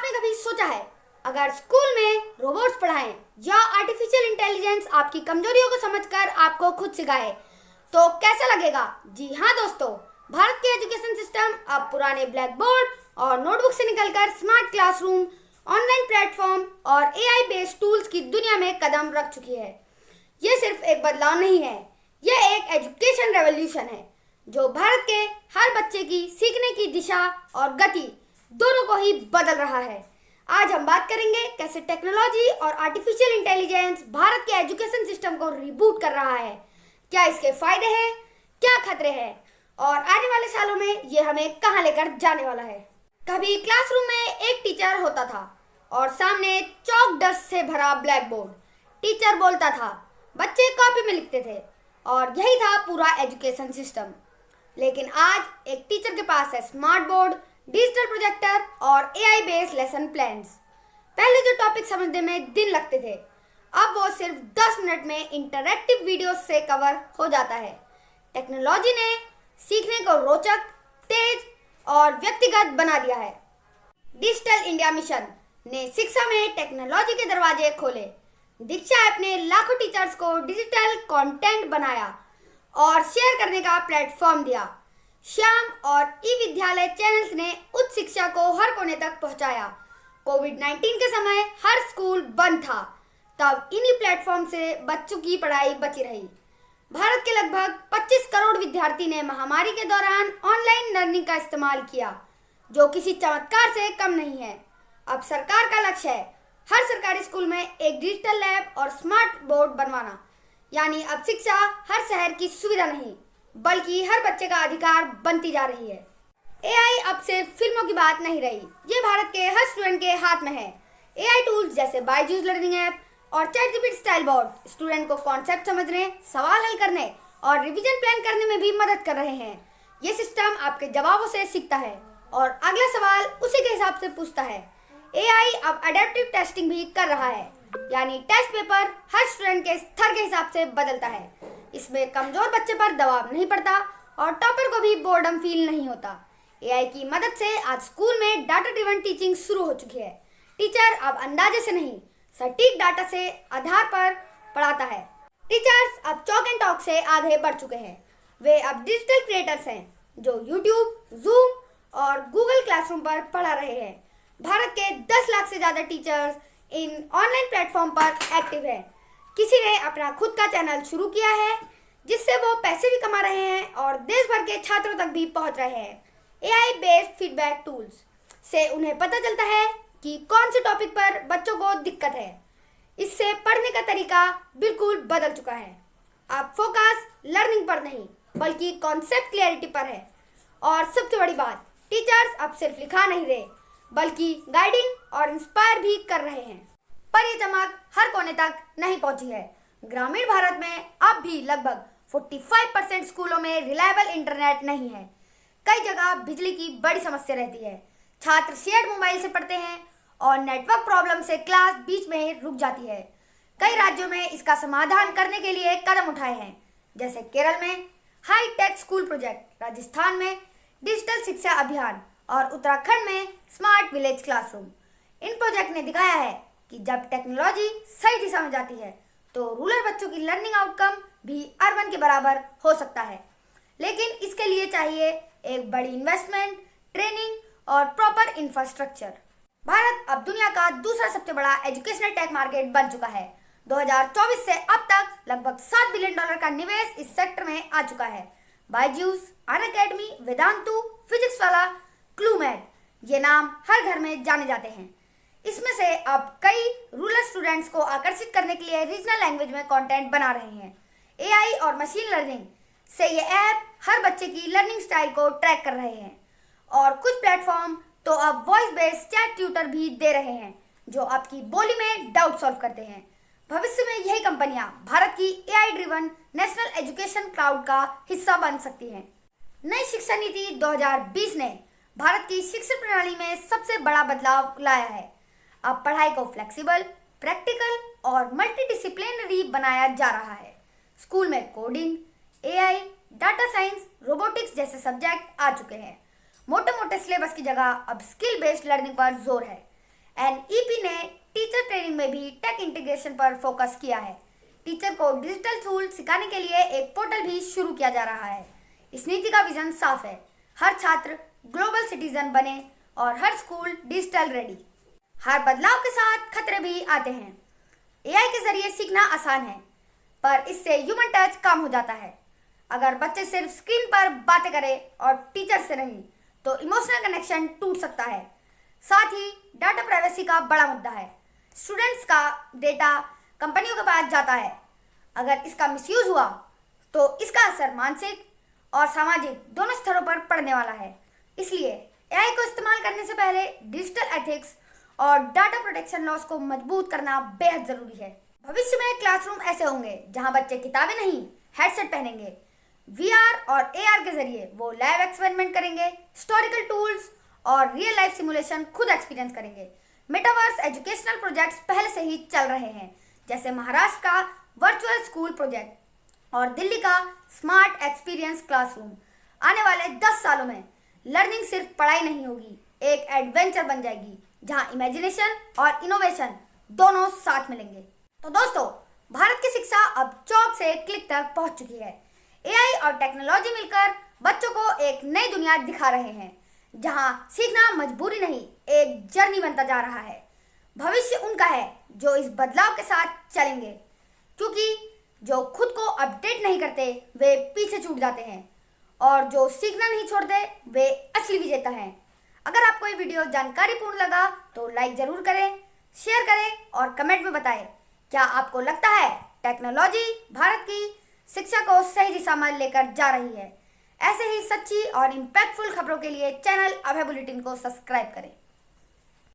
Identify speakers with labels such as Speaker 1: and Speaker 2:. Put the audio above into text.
Speaker 1: आपने कभी सोचा है अगर स्कूल में रोबोट्स पढ़ाएं या आर्टिफिशियल इंटेलिजेंस आपकी कमजोरियों को समझकर आपको खुद सिखाए तो कैसा लगेगा? जी हाँ दोस्तों, भारत के एजुकेशन सिस्टम अब पुराने ब्लैक बोर्ड और नोटबुक से निकलकर स्मार्ट क्लासरूम, ऑनलाइन प्लेटफॉर्म और एआई बेस्ड टूल्स की दुनिया में कदम रख चुकी है। ये सिर्फ एक बदलाव नहीं है, यह एक एजुकेशन रेवोल्यूशन है जो भारत के हर बच्चे की सीखने की दिशा और गति दोनों को ही बदल रहा है। आज हम बात करेंगे कैसे टेक्नोलॉजी और आर्टिफिशियल इंटेलिजेंस भारत के एजुकेशन सिस्टम को रिबूट कर रहा है, क्या इसके फायदे हैं, क्या खतरे हैं और आने वाले सालों में ये हमें कहां लेकर जाने वाला है। कभी क्लासरूम में एक टीचर होता था और सामने चॉक डस्ट से भरा ब्लैक बोर्ड। टीचर बोलता था, बच्चे कॉपी में लिखते थे और यही था पूरा एजुकेशन सिस्टम। लेकिन आज एक टीचर के पास है स्मार्ट बोर्ड, डिजिटल प्रोजेक्टर और एआई बेस्ड लेसन प्लान्स। पहले जो टॉपिक समझने में दिन लगते थे, अब वो सिर्फ 10 मिनट में इंटरैक्टिव वीडियो से कवर हो जाता है। टेक्नोलॉजी ने सीखने को रोचक, तेज और व्यक्तिगत बना दिया है। डिजिटल इंडिया मिशन ने शिक्षा में टेक्नोलॉजी के दरवाजे खोले। दीक्षा ऐप ने लाखों टीचर्स को डिजिटल कंटेंट बनाया और शेयर करने का प्लेटफॉर्म दिया। श्याम और ई विद्यालय चैनल्स ने उच्च शिक्षा को हर कोने तक पहुंचाया। कोविड-19 के समय हर स्कूल बंद था, तब इन्हीं प्लेटफॉर्म से बच्चों की पढ़ाई बची रही। भारत के लगभग 25 करोड़ विद्यार्थी ने महामारी के दौरान ऑनलाइन लर्निंग का इस्तेमाल किया, जो किसी चमत्कार से कम नहीं है। अब सरकार का लक्ष्य है हर सरकारी स्कूल में एक डिजिटल लैब और स्मार्ट बोर्ड बनवाना। यानी अब शिक्षा हर शहर की सुविधा नहीं, बल्कि हर बच्चे का अधिकार बनती जा रही है। एआई अब सिर्फ फिल्मों की बात नहीं रही, ये भारत के हर स्टूडेंट के हाथ में है। एआई टूल्स जैसे बायजूस लर्निंग ऐप और चैटजीपीटी स्टाइल बोर्ड स्टूडेंट को कॉन्सेप्ट समझने, सवाल हल करने और रिवीजन प्लान करने में भी मदद कर रहे हैं। ये सिस्टम आपके जवाबों से सीखता है और अगला सवाल उसी के हिसाब से पूछता है। एआई अब अडेप्टिव टेस्टिंग भी कर रहा है, यानी टेस्ट पेपर हर स्टूडेंट के स्तर के हिसाब से बदलता है। इसमें कमजोर बच्चे पर दबाव नहीं पड़ता और टॉपर को भी बोर्डम फील नहीं होता। एआई की मदद से आज स्कूल में डाटा ड्रिवन टीचिंग शुरू हो चुकी है। टीचर अब अंदाजे से नहीं, सटीक डाटा से आधार पर पढ़ाता है। टीचर्स अब चॉक एंड टॉक से आगे बढ़ चुके हैं। वे अब डिजिटल क्रिएटर्स हैं जो यूट्यूब, जूम और गूगल क्लासरूम पर पढ़ा रहे हैं। भारत के 10 लाख से ज्यादा टीचर्स इन ऑनलाइन प्लेटफॉर्म पर एक्टिव हैं। किसी ने अपना खुद का चैनल शुरू किया है जिससे वो पैसे भी कमा रहे हैं और देश भर के छात्रों तक भी पहुंच रहे हैं। एआई बेस्ड फीडबैक टूल्स से उन्हें पता चलता है कि कौन से टॉपिक पर बच्चों को दिक्कत है। इससे पढ़ने का तरीका बिल्कुल बदल चुका है। अब फोकस लर्निंग पर नहीं, बल्कि कॉन्सेप्ट क्लैरिटी पर है। और सबसे बड़ी बात, टीचर्स अब सिर्फ लिखा नहीं रहे, बल्कि गाइडिंग और इंस्पायर भी कर रहे हैं। पर ये चमक हर कोने तक नहीं पहुंची है। ग्रामीण भारत में अब भी लगभग 45% स्कूलों में रिलायबल इंटरनेट नहीं है। कई जगह बिजली की बड़ी समस्या रहती है। छात्र शेयर्ड मोबाइल से पढ़ते हैं और नेटवर्क प्रॉब्लम से क्लास बीच में रुक जाती है। कई राज्यों में इसका समाधान करने के लिए कदम उठाए हैं, जैसे केरल में high tech school project, Rajasthan में डिजिटल शिक्षा अभियान और उत्तराखंड में स्मार्ट विलेज क्लासरूम। इन प्रोजेक्ट ने दिखाया है कि जब टेक्नोलॉजी सही दिशा में जाती है तो रूरल बच्चों की लर्निंग आउटकम भी अर्बन के बराबर हो सकता है। लेकिन इसके लिए चाहिए एक बड़ी इन्वेस्टमेंट, ट्रेनिंग और प्रॉपर इंफ्रास्ट्रक्चर। भारत अब दुनिया का दूसरा सबसे बड़ा एजुकेशनल टेक मार्केट बन चुका है। 2024 से अब तक लगभग $7 बिलियन का निवेश इस सेक्टर में आ चुका है। बायजूस, अनअकैडमी, वेदांतु, फिजिक्स वाला, क्लूमेट, ये नाम हर घर में जाने जाते हैं। इसमें से अब कई रूरल स्टूडेंट्स को आकर्षित करने के लिए रीजनल लैंग्वेज में कंटेंट बना रहे हैं। एआई और मशीन लर्निंग से ये ऐप हर बच्चे की लर्निंग स्टाइल को ट्रैक कर रहे हैं और कुछ प्लेटफॉर्म तो अब वॉइस बेस्ड चैट ट्यूटर भी दे रहे हैं जो आपकी बोली में डाउट सॉल्व करते हैं। भविष्य में यही कंपनियां भारत की AI driven national education cloud का हिस्सा बन सकती हैं। नई शिक्षा नीति 2020 ने भारत की शिक्षा प्रणाली में सबसे बड़ा बदलाव लाया है। अब पढ़ाई को फ्लेक्सिबल, प्रैक्टिकल और मल्टीडिसिप्लिनरी बनाया जा रहा है। स्कूल में coding, AI, data science, robotics जैसे सब्जेक्ट आ चुके हैं। मोटे मोटे सिलेबस की जगह अब स्किल बेस्ड लर्निंग पर जोर है। एनईपी ने टीचर ट्रेनिंग में भी टेक इंटीग्रेशन पर फोकस किया है। टीचर को डिजिटल टूल सिखाने के लिए एक पोर्टल भी शुरू किया जा रहा है। इस नीति का विजन साफ है, हर छात्र ग्लोबल सिटीजन बने और हर स्कूल डिजिटल रेडी। हर बदलाव के साथ खतरे भी आते हैं। एआई के जरिए सीखना आसान है, पर इससे ह्यूमन टच कम हो जाता है। अगर बच्चे सिर्फ स्क्रीन पर बातें करें और टीचर से नहीं, तो इमोशनल कनेक्शन टूट सकता है। साथ ही डाटा प्राइवेसी का बड़ा मुद्दा है। स्टूडेंट्स का डेटा कंपनियों के पास जाता है। अगर इसका मिसयूज हुआ तो इसका असर मानसिक और सामाजिक दोनों स्तरों पर पड़ने वाला है। इसलिए एआई को इस्तेमाल करने से पहले डिजिटल एथिक्स और डाटा प्रोटेक्शन लॉस को मजबूत करना बेहद जरूरी है। भविष्य में क्लासरूम ऐसे होंगे जहां बच्चे किताबें नहीं, हेडसेट पहनेंगे। वीआर और एआर के जरिए वो लैब एक्सपेरिमेंट करेंगे, हिस्टोरिकल टूल्स और रियल लाइफ सिमुलेशन खुद एक्सपीरियंस करेंगे। मेटावर्स एजुकेशनल प्रोजेक्ट्स पहले से ही चल रहे हैं, जैसे महाराष्ट्र का वर्चुअल स्कूल प्रोजेक्ट और दिल्ली का स्मार्ट एक्सपीरियंस क्लासरूम। आने वाले 10 सालों में लर्निंग सिर्फ पढ़ाई नहीं होगी, एक एडवेंचर बन जाएगी जहां इमेजिनेशन और इनोवेशन दोनों साथ मिलेंगे। तो दोस्तों, भारत की शिक्षा अब चौक से क्लिक तक पहुंच चुकी है। एआई और टेक्नोलॉजी मिलकर बच्चों को एक नई दुनिया दिखा रहे हैं, जहां सीखना मजबूरी नहीं, एक जर्नी बनता जा रहा है। भविष्य उनका है जो इस बदलाव के साथ चलेंगे, क्योंकि जो खुद को अपडेट नहीं करते वे पीछे छूट जाते हैं और जो सीखना नहीं छोड़ते वे असली विजेता हैं। अगर आपको ये वीडियो जानकारीपूर्ण लगा तो लाइक जरूर करें, शेयर करें और कमेंट में बताएं, क्या आपको लगता है टेक्नोलॉजी भारत की शिक्षा को सही दिशा में लेकर जा रही है? ऐसे ही सच्ची और इम्पैक्टफुल खबरों के लिए चैनल अभय बुलेटिन को सब्सक्राइब करें।